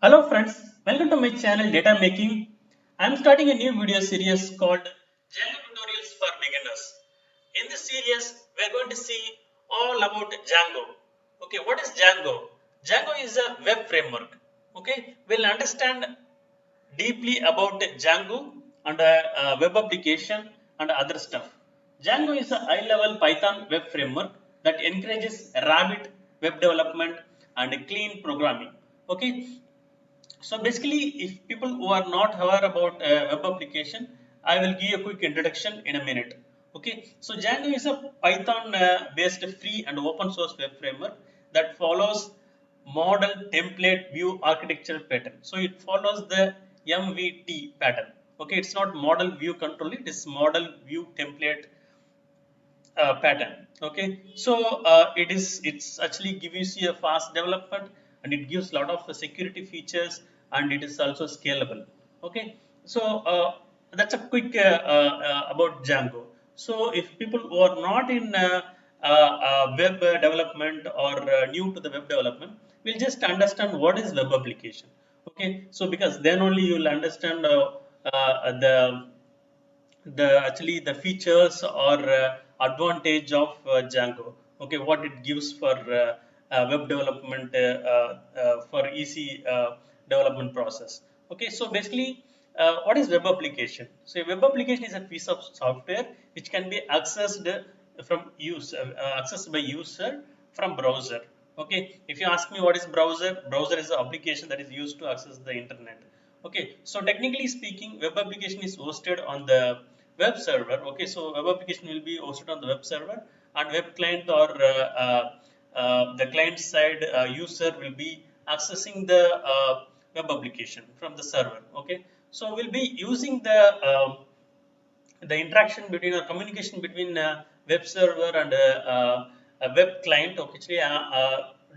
Hello friends, welcome to my channel Data Making. I am starting a new video series called Django Tutorials for Beginners. In this series, we are going to see all about Django. Okay, what is Django? Django is a web framework. Okay, we'll understand deeply about Django and web application and other stuff. Django is a high-level Python web framework that encourages rapid web development and clean programming. Okay, so basically, if people who are not aware about web application, I will give a quick introduction in a minute. Okay, so Django is a Python based free and open source web framework that follows model template view architecture pattern. So it follows the MVT pattern. Okay, it's not model view control, it is model view template pattern. Okay, so it's actually gives you a fast development, and it gives a lot of security features, and it is also scalable. Okay, so that's a quick about Django. So if people who are not in web development or new to the web development will just understand what is web application. Okay, so because then only you will understand the actually the features or advantage of Django. Okay, what it gives for web development for easy development process. Okay, so basically, what is web application? So a web application is a piece of software which can be accessed from accessed by user from browser. Okay, if you ask me what is browser, browser is an application that is used to access the internet. Okay, so technically speaking, web application is hosted on the web server. Okay, so web application will be hosted on the web server, and web client or the client side user will be accessing the web application from the server. Okay, so we'll be using the interaction between or communication between web server and a web client, actually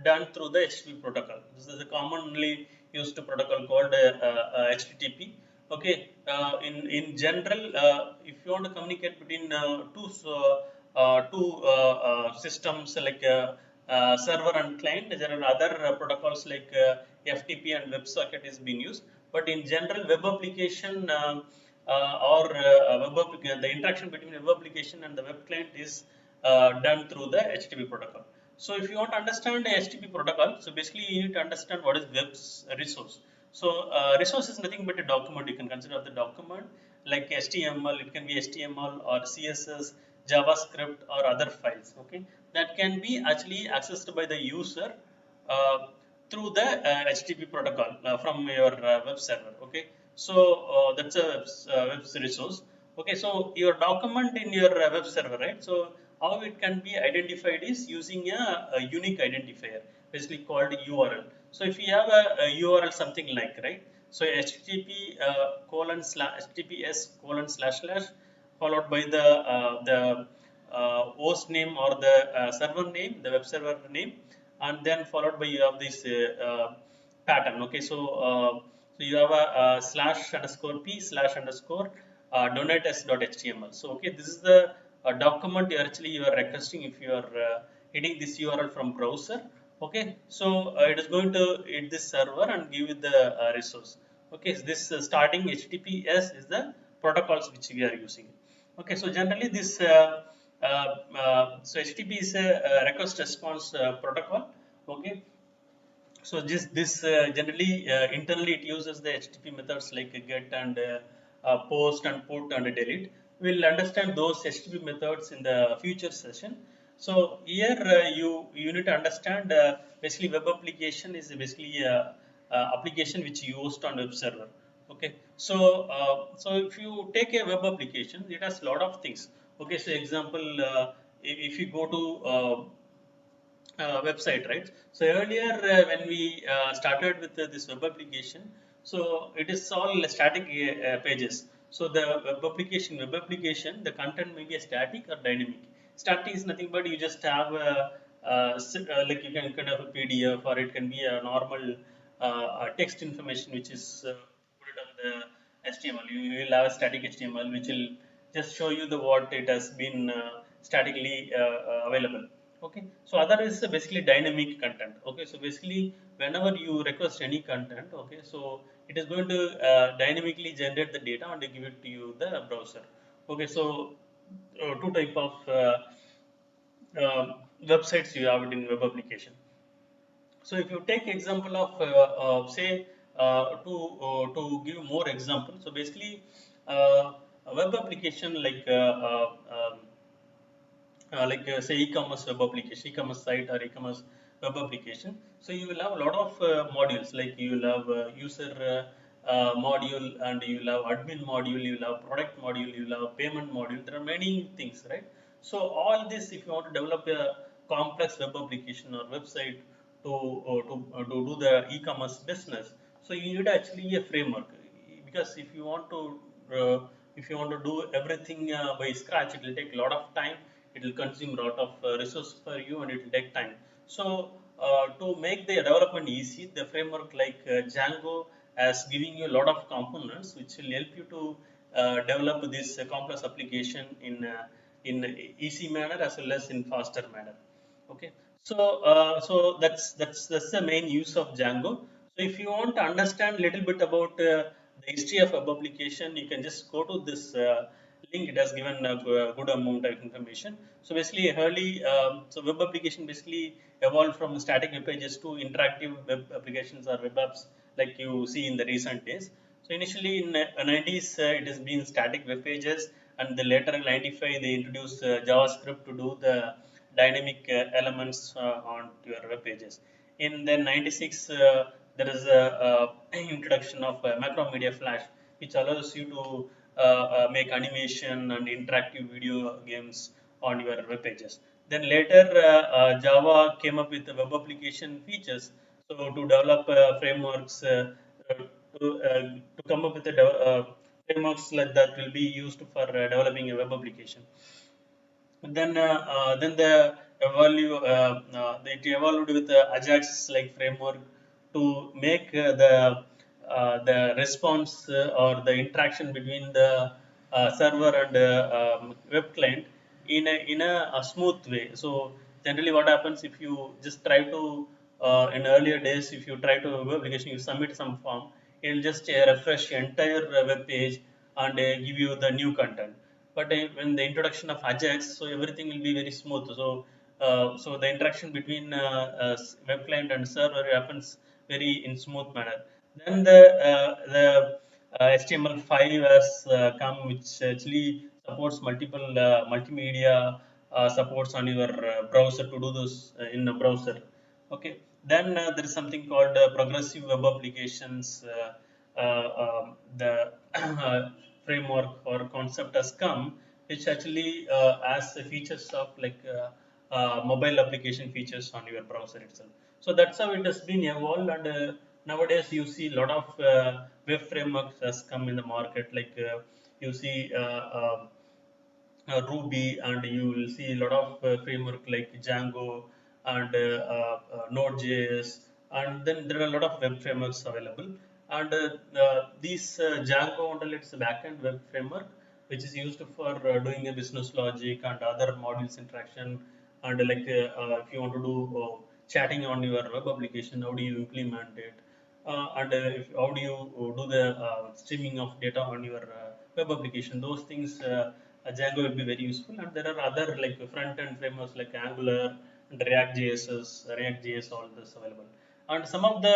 done through the HTTP protocol. This is a commonly used protocol called HTTP. Okay, in general, if you want to communicate between two systems like server and client, there are other protocols like FTP and WebSocket is being used. But in general, web application or the interaction between web application and the web client is done through the HTTP protocol. So if you want to understand the HTTP protocol, so basically you need to understand what is web's resource. So resource is nothing but a document. You can consider the document like HTML. It can be HTML or CSS, JavaScript or other files. Okay, that can be actually accessed by the user uh, through the HTTP protocol from your web server. Okay, so that's a web resource. Okay, so your document in your web server, right? So how it can be identified is using a unique identifier, basically called URL. So if you have a URL something like, right? So HTTP HTTPS colon slash slash followed by the host name or the server name, the web server name, and then followed by you have this pattern. Okay, so you have a slash underscore p slash underscore donates.html. So okay, this is the document you are requesting if you are hitting this URL from browser. Okay, so it is going to hit this server and give you the resource. Okay, so this starting HTTPS is the protocols which we are using. Okay, so generally this so HTTP is a request response protocol. Okay, so this generally internally it uses the HTTP methods like get and post and put and delete. We'll understand those HTTP methods in the future session. So here you need to understand basically web application is basically a, application which you host on web server. Okay, so if you take a web application, it has a lot of things. Okay, so example, if you go to website, right? So earlier when we started with this web application, so it is all static pages. So the web application, the content may be a static or dynamic. Static is nothing but you just have like you can kind of a PDF, or it can be a normal text information which is put it on the HTML. You will have a static HTML which will just show you the what it has been statically available. Okay, so other is basically dynamic content. Okay, so basically whenever you request any content, okay, so it is going to dynamically generate the data and give it to you the browser. Okay, so two type of websites you have it in web application. So if you take example of say to give more example, so basically a web application like say e-commerce web application, e-commerce site or e-commerce web application. So you will have a lot of modules, like you will have user module, and you will have admin module, you will have product module, you will have payment module. There are many things, right? So all this, if you want to develop a complex web application or website to do the e-commerce business, so you need actually a framework, because uh, if you want to do everything by scratch, it will take a lot of time, it will consume a lot of resource for you, and it will take time. So to make the development easy, the framework like Django as giving you a lot of components which will help you to develop this complex application in easy manner as well as in faster manner. Okay, so that's the main use of Django. So if you want to understand a little bit about the history of web application, you can just go to this link. It has given a good amount of information. So basically, early so web application basically evolved from static web pages to interactive web applications or web apps, like you see in the recent days. So initially in 90s, it has been static web pages, and the later in 95 they introduced JavaScript to do the dynamic elements on your web pages. In the 96, there is a introduction of Macromedia Flash, which allows you to make animation and interactive video games on your web pages. Then later, Java came up with the web application features. So to develop frameworks, to come up with frameworks like that will be used for developing a web application. Then it evolved with the Ajax like framework to make the response or the interaction between the server and web client in a smooth way. So generally, what happens if you just try to in earlier days, if you try to web application, you submit some form, it will just refresh entire web page and give you the new content. But when the introduction of Ajax, so everything will be very smooth. So the interaction between web client and server happens very in smooth manner. Then the HTML5 has come, which actually supports multiple multimedia supports on your browser to do this in a browser. Okay. Then there is something called progressive web applications. The framework or concept has come, which actually has the features of like mobile application features on your browser itself. So that's how it has been evolved, and nowadays you see a lot of web frameworks has come in the market. Like you see Ruby, and you will see a lot of framework like Django and Node.js, and then there are a lot of web frameworks available. And these Django only, it's a backend web framework which is used for doing a business logic and other modules interaction. And like if you want to do chatting on your web application, how do you implement it? How do you do the streaming of data on your web application? Those things Django will be very useful. And there are other like front end frameworks like Angular and React.js, all this available. And some of the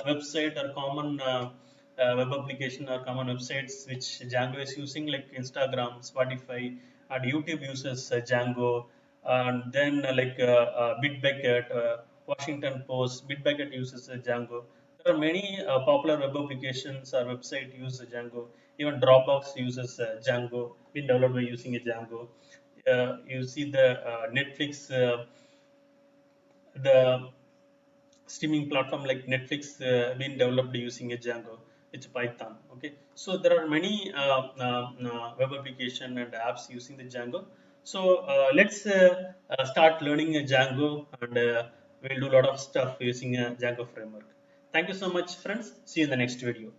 website or common web application or common websites which Django is using, like Instagram, Spotify, and YouTube uses Django. And then Bitbucket, Washington Post, Bitbucket uses Django. There are many popular web applications or website use Django. Even Dropbox uses Django, been developed by using a Django. You see the Netflix, the streaming platform like Netflix been developed using a Django. It's Python. Okay, so there are many web application and apps using the Django. So let's start learning a Django, and we'll do a lot of stuff using a Django framework. Thank you so much, friends. See you in the next video.